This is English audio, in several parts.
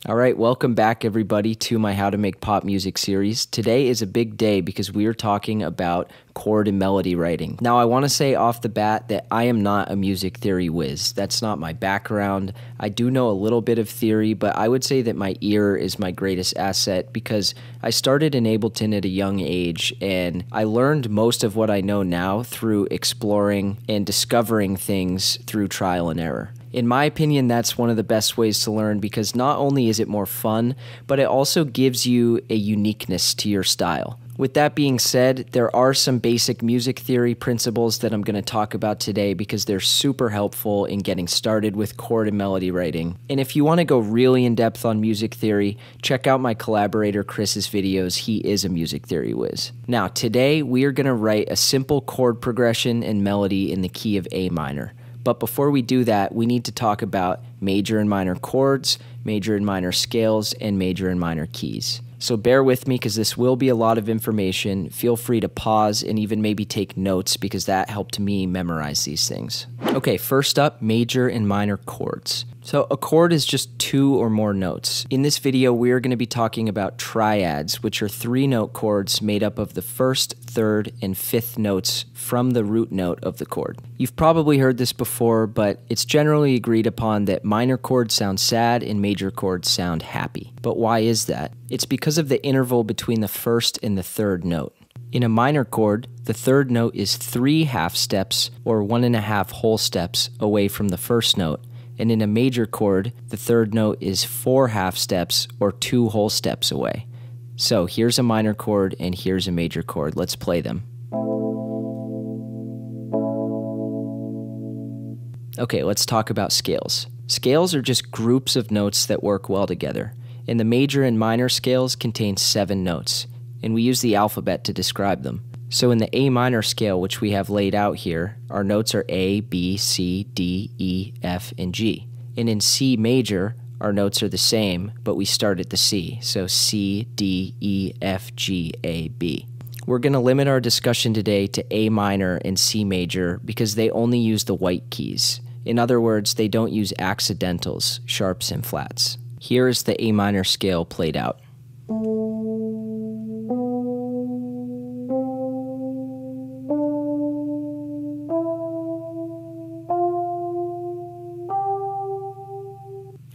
All right, welcome back everybody to my How to Make Pop Music series. Today is a big day because we are talking about chord and melody writing. Now I want to say off the bat that I am not a music theory whiz. That's not my background. I do know a little bit of theory, but I would say that my ear is my greatest asset because I started in Ableton at a young age and I learned most of what I know now through exploring and discovering things through trial and error. In my opinion, that's one of the best ways to learn because not only is it more fun, but it also gives you a uniqueness to your style. With that being said, there are some basic music theory principles that I'm going to talk about today because they're super helpful in getting started with chord and melody writing. And if you want to go really in depth on music theory, check out my collaborator Chris's videos. He is a music theory whiz. Now, today we are going to write a simple chord progression and melody in the key of A minor. But before we do that, we need to talk about major and minor chords, major and minor scales, and major and minor keys. So bear with me because this will be a lot of information. Feel free to pause and even maybe take notes because that helped me memorize these things. Okay, first up, major and minor chords. So a chord is just two or more notes. In this video, we are going to be talking about triads, which are 3-note chords made up of the first, third, and fifth notes from the root note of the chord. You've probably heard this before, but it's generally agreed upon that minor chords sound sad and major chords sound happy. But why is that? It's because of the interval between the first and the third note. In a minor chord, the third note is 3 half steps or 1.5 whole steps away from the first note. And in a major chord, the third note is 4 half steps or 2 whole steps away. So here's a minor chord and here's a major chord. Let's play them. Okay, let's talk about scales. Scales are just groups of notes that work well together. And the major and minor scales contain 7 notes, and we use the alphabet to describe them. So in the A minor scale, which we have laid out here, our notes are A, B, C, D, E, F, and G. And in C major, our notes are the same, but we start at the C. So C, D, E, F, G, A, B. We're going to limit our discussion today to A minor and C major because they only use the white keys. In other words, they don't use accidentals, sharps, and flats. Here is the A minor scale played out.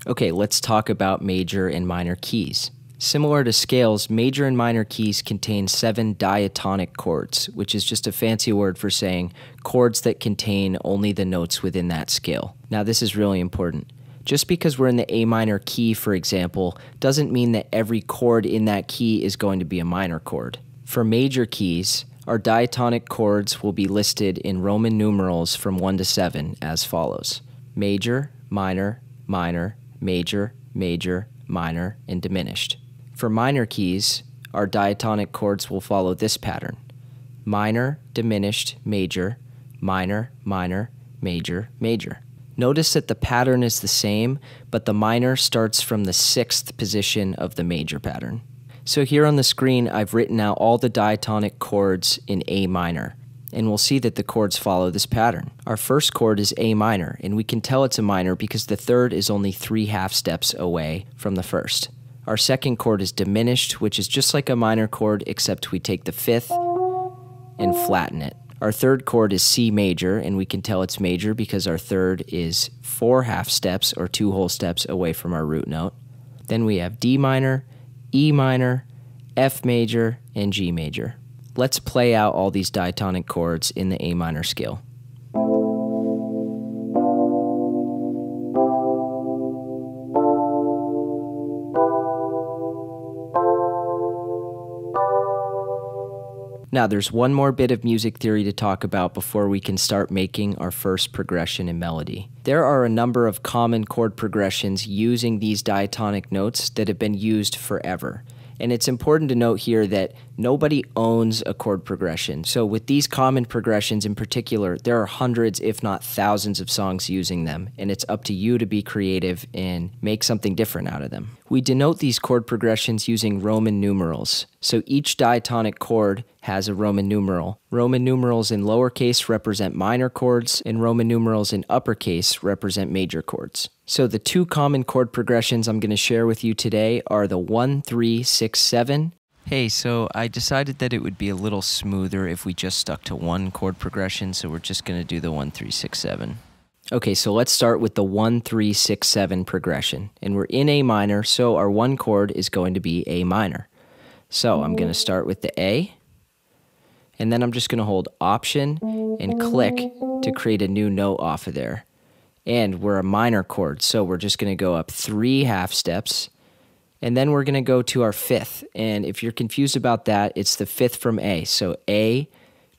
Okay, let's talk about major and minor keys. Similar to scales, major and minor keys contain 7 diatonic chords, which is just a fancy word for saying chords that contain only the notes within that scale. Now this is really important. Just because we're in the A minor key, for example, doesn't mean that every chord in that key is going to be a minor chord. For major keys, our diatonic chords will be listed in Roman numerals from 1 to 7 as follows: major, minor, minor, major, major, minor, and diminished. For minor keys, our diatonic chords will follow this pattern: minor, diminished, major, minor, minor, major, major. Notice that the pattern is the same, but the minor starts from the 6th position of the major pattern. So here on the screen, I've written out all the diatonic chords in A minor, and we'll see that the chords follow this pattern. Our first chord is A minor, and we can tell it's a minor because the third is only 3 half steps away from the first. Our second chord is diminished, which is just like a minor chord, except we take the 5th and flatten it. Our third chord is C major, and we can tell it's major because our third is 4 half steps or 2 whole steps away from our root note. Then we have D minor, E minor, F major, and G major. Let's play out all these diatonic chords in the A minor scale. Now there's one more bit of music theory to talk about before we can start making our first progression and melody. There are a number of common chord progressions using these diatonic notes that have been used forever. And it's important to note here that nobody owns a chord progression. So with these common progressions in particular, there are hundreds, if not thousands of songs using them, and it's up to you to be creative and make something different out of them. We denote these chord progressions using Roman numerals. So each diatonic chord has a Roman numeral. Roman numerals in lowercase represent minor chords, and Roman numerals in uppercase represent major chords. So the two common chord progressions I'm going to share with you today are the 1, 3, 6, 7. Hey, so I decided that it would be a little smoother if we just stuck to one chord progression, so we're just going to do the 1, 3, 6, 7. Okay, so let's start with the 1, 3, 6, 7 progression. And we're in A minor, so our one chord is going to be A minor. So I'm going to start with the A, and then I'm just going to hold Option and click to create a new note off of there. And we're a minor chord, so we're just going to go up 3 half steps, and then we're going to go to our 5th. And if you're confused about that, it's the 5th from A. So A,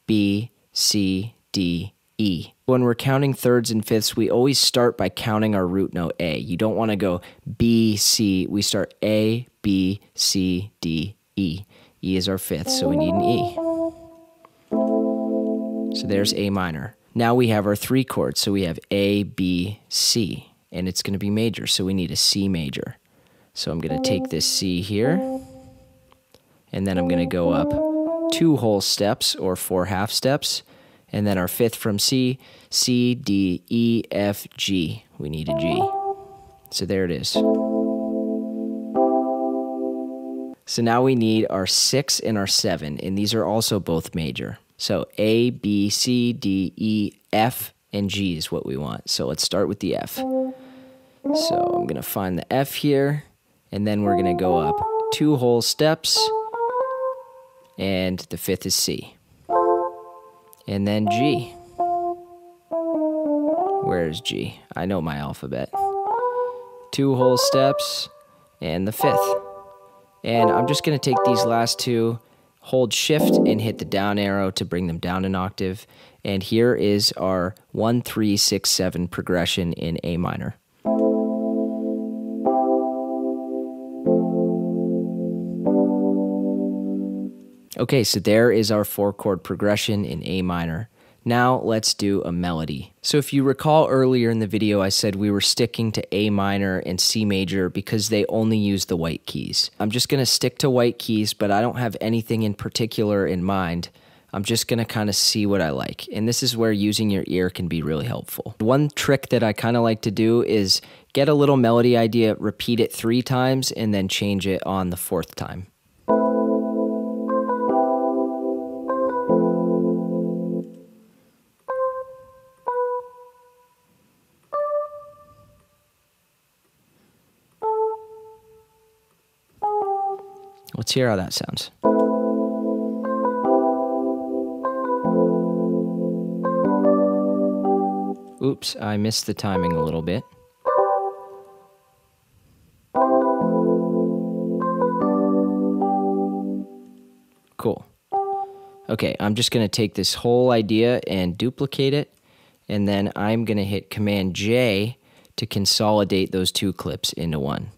B, C, D, E. When we're counting thirds and fifths, we always start by counting our root note A. You don't want to go B, C. We start A, B, C, D, E. E is our 5th, so we need an E. So there's A minor. Now we have our 3 chords, so we have A, B, C, and it's going to be major, so we need a C major. So I'm going to take this C here, and then I'm going to go up 2 whole steps, or 4 half steps, and then our 5th from C, C, D, E, F, G. We need a G. So there it is. So now we need our 6 and our 7, and these are also both major. So A, B, C, D, E, F, and G is what we want. So let's start with the F. So I'm going to find the F here, and then we're going to go up 2 whole steps, and the 5th is C. And then G. Where's G? I know my alphabet. 2 whole steps, and the 5th. And I'm just going to take these last 2, hold shift and hit the down arrow to bring them down an octave. And here is our 1, 3, 6, 7 progression in A minor. Okay, so there is our 4 chord progression in A minor. Now let's do a melody. So if you recall earlier in the video, I said we were sticking to A minor and C major because they only use the white keys. I'm just going to stick to white keys, but I don't have anything in particular in mind. I'm just going to kind of see what I like. And this is where using your ear can be really helpful. One trick that I kind of like to do is get a little melody idea, repeat it 3 times, and then change it on the 4th time. Let's hear how that sounds. Oops, I missed the timing a little bit. Cool. Okay, I'm just going to take this whole idea and duplicate it, and then I'm going to hit Command J to consolidate those 2 clips into one.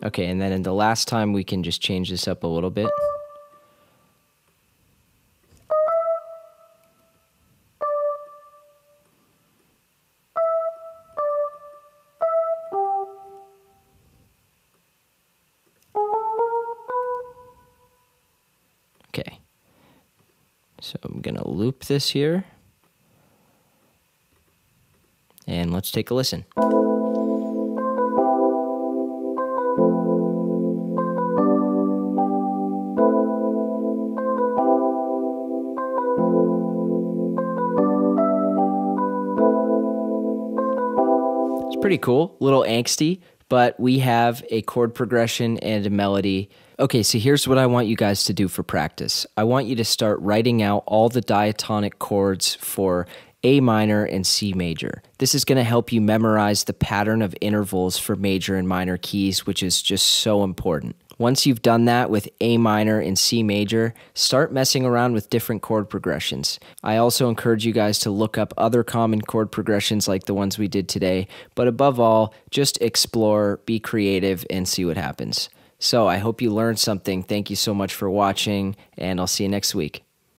Okay, and then in the last time we can just change this up a little bit. Okay, so I'm gonna loop this here, and let's take a listen. Pretty cool, a little angsty, but we have a chord progression and a melody. Okay, so here's what I want you guys to do for practice. I want you to start writing out all the diatonic chords for A minor and C major. This is going to help you memorize the pattern of intervals for major and minor keys, which is just so important. Once you've done that with A minor and C major, start messing around with different chord progressions. I also encourage you guys to look up other common chord progressions like the ones we did today, but above all, just explore, be creative, and see what happens. So I hope you learned something. Thank you so much for watching, and I'll see you next week.